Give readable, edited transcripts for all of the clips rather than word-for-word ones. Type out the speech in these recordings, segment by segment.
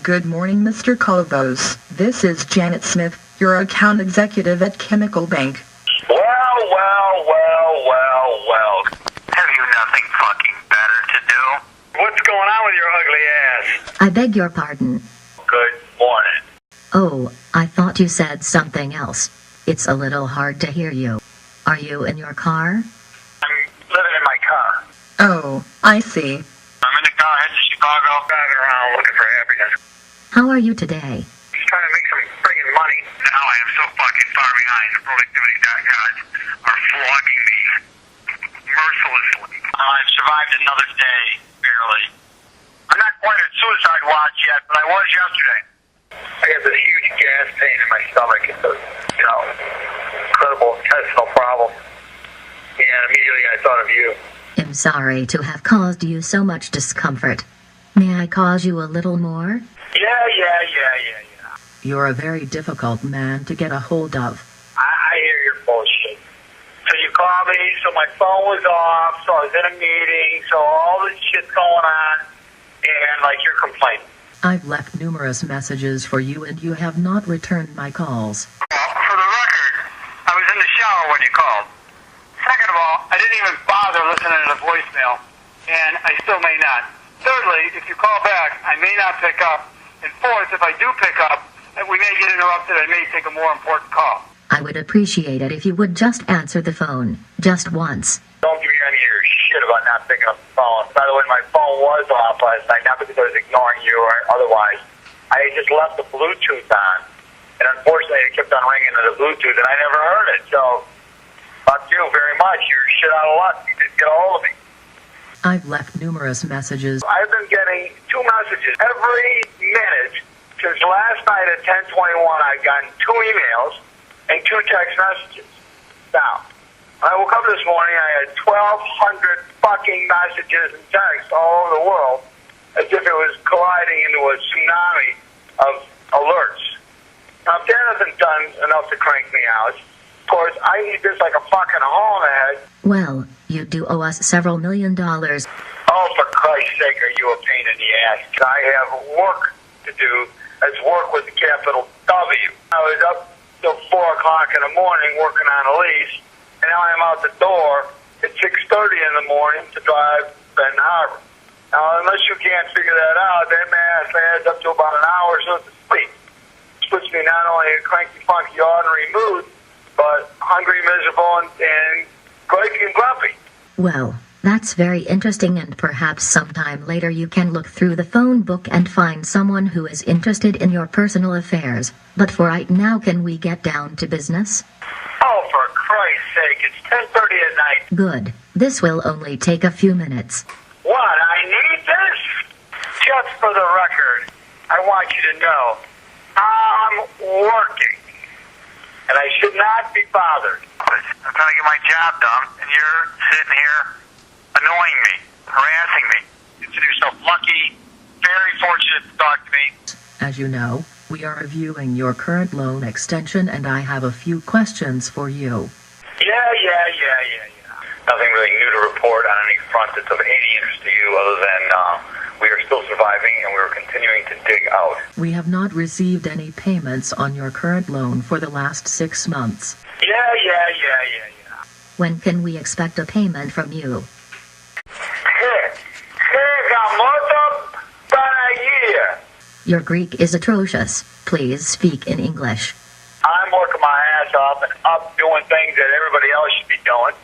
Good morning, Mr. Colobos. This is Janet Smith, your account executive at Chemical Bank. Well. Have you nothing fucking better to do? What's going on with your ugly ass? I beg your pardon. Good morning. Oh, I thought you said something else. It's a little hard to hear you. Are you in your car? I'm living in my car. Oh, I see. I'm in the car heading to Chicago, driving around looking for happiness. How are you today? Just trying to make some friggin' money. Now I am so fucking far behind. The productivity gods are flogging me mercilessly. I've survived another day, barely. I'm not quite at suicide watch yet, but I was yesterday. I have this huge gas pain in my stomach. It's a, incredible intestinal problem. And immediately I thought of you. I'm sorry to have caused you so much discomfort. May I cause you a little more? Yeah. You're a very difficult man to get a hold of. I hear your bullshit. So you called me, so my phone was off, so I was in a meeting, so all this shit's going on, and you're complaining. I've left numerous messages for you and you have not returned my calls. For the record, I was in the shower when you called. Second of all, I didn't even bother listening to the voicemail, and I still may not. Thirdly, if you call back, I may not pick up. And fourth, if I do pick up, we may get interrupted. I may take a more important call. I would appreciate it if you would just answer the phone. Just once. Don't give me any of your shit about not picking up the phone. By the way, my phone was off last night, not because I was ignoring you or otherwise. I had just left the Bluetooth on, and unfortunately it kept on ringing to the Bluetooth, and I never heard it. So, fuck you very much. You're shit out of luck. You didn't get a hold of me. I've left numerous messages. I've been getting 2 messages every minute since last night at 10:21. I've gotten 2 emails and 2 text messages. Now, when I woke up this morning, I had 1,200 fucking messages and texts all over the world, as if it was colliding into a tsunami of alerts. Now, if that hasn't done enough to crank me out, of course, I need this like a fucking hole in the head. Well, you do owe us several $1 million. Oh, for Christ's sake, are you a pain in the ass? I have work to do. That's work with a capital W. I was up till 4 o'clock in the morning working on a lease, and now I'm out the door at 6:30 in the morning to drive Benton Harbor. Now, unless you can't figure that out, that math adds up to about an hour's worth of sleep. Which puts me not only in a cranky, funky, ordinary mood, but hungry, miserable, and cranky and grumpy. Well, that's very interesting, and perhaps sometime later you can look through the phone book and find someone who is interested in your personal affairs. But for right now, can we get down to business? Oh, for Christ's sake, it's 10:30 at night. Good. This will only take a few minutes. What? I need this? Just for the record, I want you to know I'm working, and I should not be bothered. I'm trying to get my job done, and you're sitting here annoying me, harassing me. Consider yourself lucky, very fortunate to talk to me. As you know, we are reviewing your current loan extension and I have a few questions for you. Yeah. Nothing really new to report on any front that's of any interest to you other than we are still surviving and we are continuing to dig out. We have not received any payments on your current loan for the last 6 months. Yeah. When can we expect a payment from you? Your Greek is atrocious. Please speak in English. I'm working my ass off and up doing things that everybody else should be doing.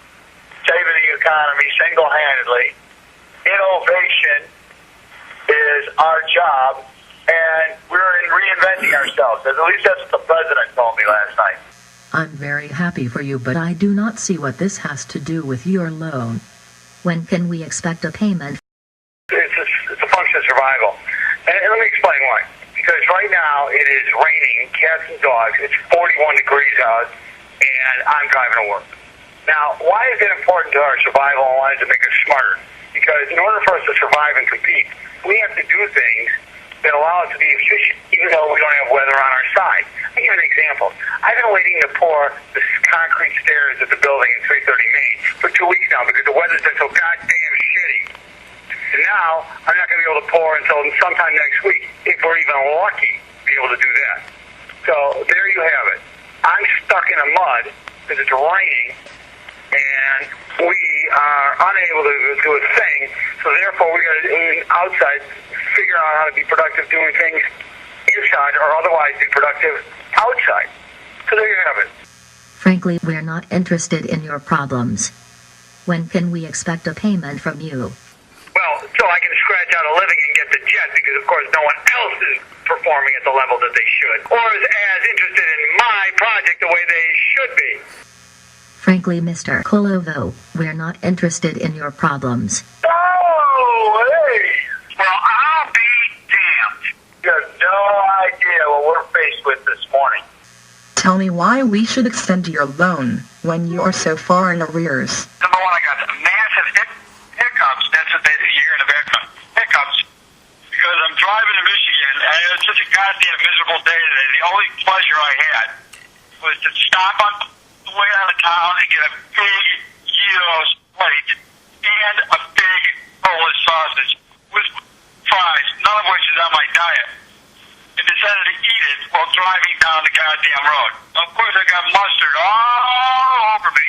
Saving the economy single-handedly. Innovation is our job, and we're reinventing ourselves. At least that's what the president told me last night. I'm very happy for you, but I do not see what this has to do with your loan. When can we expect a payment? It's a function of survival. And let me explain why. Because right now it is raining, cats and dogs. It's 41 degrees out, and I'm driving to work. Now, why is it important to our survival and why does it make us smarter? Because in order for us to survive and compete, we have to do things that allow us to be efficient, even though we don't have weather on our side. I'll give you an example. I've been waiting to pour the concrete stairs at the building in 330 Main for 2 weeks now because the weather's been so goddamn shitty. And now, I'm not going to be be able to pour until sometime next week, if we're even lucky to be able to do that. So there you have it. I'm stuck in the mud because it's raining, and we are unable to do a thing. So therefore, we got to outside figure out how to be productive doing things inside, or otherwise be productive outside. So there you have it. Frankly, we're not interested in your problems. When can we expect a payment from you? Well, so I can scratch out a living and get the jet, because of course no one else is performing at the level that they should, or is as interested in my project the way they should be. Frankly, Mr. Colovo, we're not interested in your problems. Oh, hey! Well, I'll be damned. You have no idea what we're faced with this morning. Tell me why we should extend your loan when you are so far in arrears. Number one, I got massive hiccups. That's what you hear in the background. Hiccups. Because I'm driving to Michigan, and it was such a goddamn miserable day today. The only pleasure I had was to stop on the way out of town and get a big gyros plate and a big Polish sausage with fries, none of which is on my diet, and decided to eat it while driving down the goddamn road. Of course, I got mustard all over me,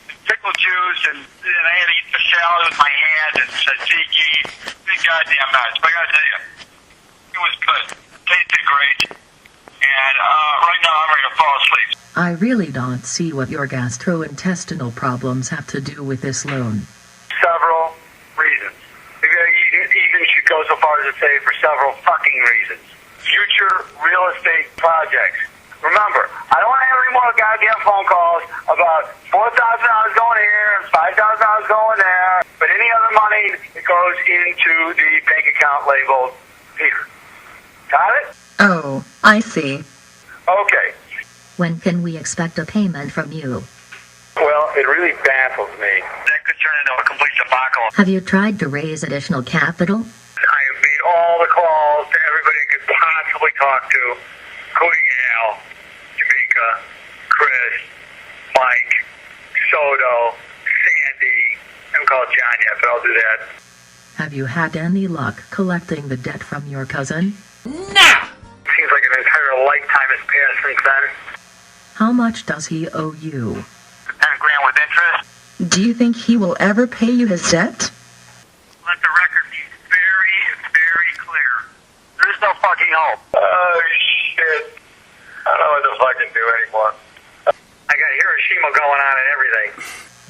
and pickle juice, and I had to eat the salad with my hand, and tzatziki, big goddamn mess. But I gotta tell you, it was good. Tasted great, and right now I'm ready to fall asleep. I really don't see what your gastrointestinal problems have to do with this loan. Several reasons. You even should go so far as to say for several fucking reasons. Future real estate projects. Remember, I don't want to have any more goddamn phone calls about $4,000 going here and $5,000 going there, but any other money that goes into the bank account labeled Peter. Got it? Oh, I see. Okay. When can we expect a payment from you? Well, it really baffles me. That could turn into a complete debacle. Have you tried to raise additional capital? I have made all the calls to everybody I could possibly talk to, including Al, Jamaica, Chris, Mike, Soto, Sandy. I haven't called John yet, but I'll do that. Have you had any luck collecting the debt from your cousin? Seems like an entire lifetime has passed since then. How much does he owe you? 10 grand with interest. Do you think he will ever pay you his debt? Let the record be very, very clear. There is no fucking hope. Oh, shit. I don't know what the fuck to do anymore. I got Hiroshima going on and everything.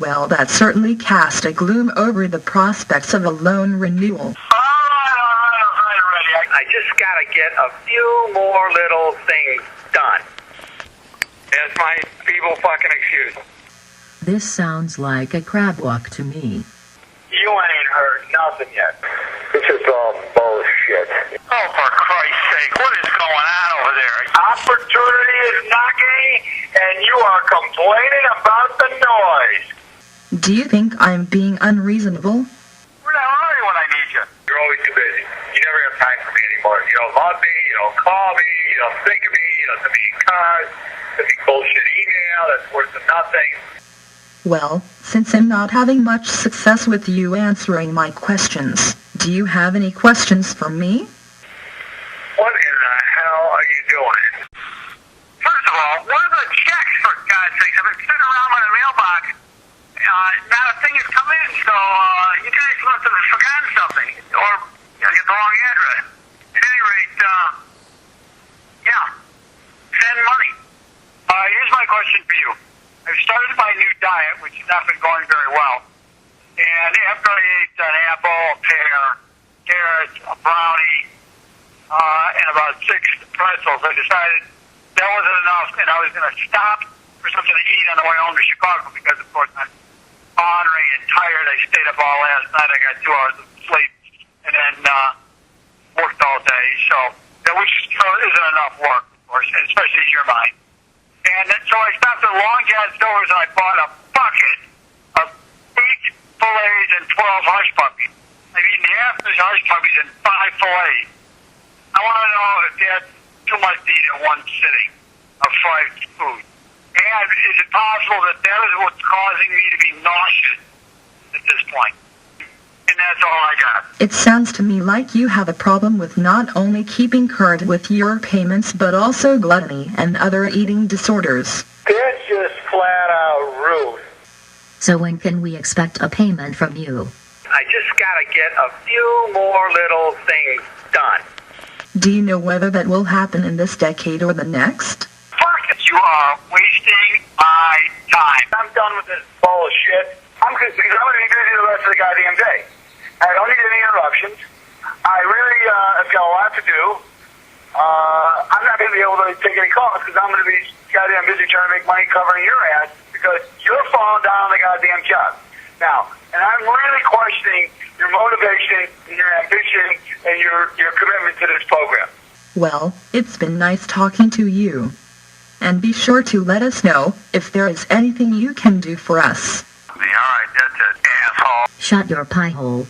Well, that certainly cast a gloom over the prospects of a loan renewal. All right, already. I just gotta get a few more little things done. That's my feeble fucking excuse. This sounds like a crab walk to me. You ain't heard nothing yet. This is all bullshit. Oh, for Christ's sake, what is going on over there? Opportunity is knocking, and you are complaining about the noise. Do you think I'm being unreasonable? Where the hell are you when I need you? You're always too busy. You never have time for me anymore. You don't love me, you don't call me, you don't think of me, you don't send me cards, send me bullshit email that's worth nothing. Well, since I'm not having much success with you answering my questions, do you have any questions for me? What in the hell are you doing? First of all, what are the checks, for God's sakes? I've been sitting around my mailbox. Not a thing has come in, so you guys must have forgotten something. Or I get the wrong address. At any rate, yeah, send money. Here's my question for you. I've started my new diet, which has not been going very well. And after I ate an apple, a pear, carrots, a brownie, and about 6 pretzels, I decided that wasn't enough, and I was going to stop for something to eat on the way home to Chicago because, of course, I'm ornery and tired. I stayed up all last night. I got 2 hours of sleep and then worked all day. So that which isn't enough work, of course, especially in your mind. And then, so I stopped at Long John Silver's and I bought a bucket of 8 fillets and 12 hush puppies. I've eaten half those hush puppies and 5 fillets. I want to know if that's too much to eat in one sitting of fried food. And is it possible that that is what's causing me to be nauseous at this point? And then that's all I got. It sounds to me like you have a problem with not only keeping current with your payments but also gluttony and other eating disorders. That's just flat out rude. So when can we expect a payment from you? I just gotta get a few more little things done. Do you know whether that will happen in this decade or the next? Fuck it, you are wasting my time. I'm done with this bullshit. I'm gonna be busy the rest of the goddamn day. I don't need any interruptions. I really have got a lot to do. I'm not gonna be able to take any calls because I'm gonna be goddamn busy trying to make money covering your ass because you're falling down on the goddamn job. Now, and I'm really questioning your motivation and your ambition and your commitment to this program. Well, it's been nice talking to you. And be sure to let us know if there is anything you can do for us. All right, that's it, asshole. Shut your pie hole.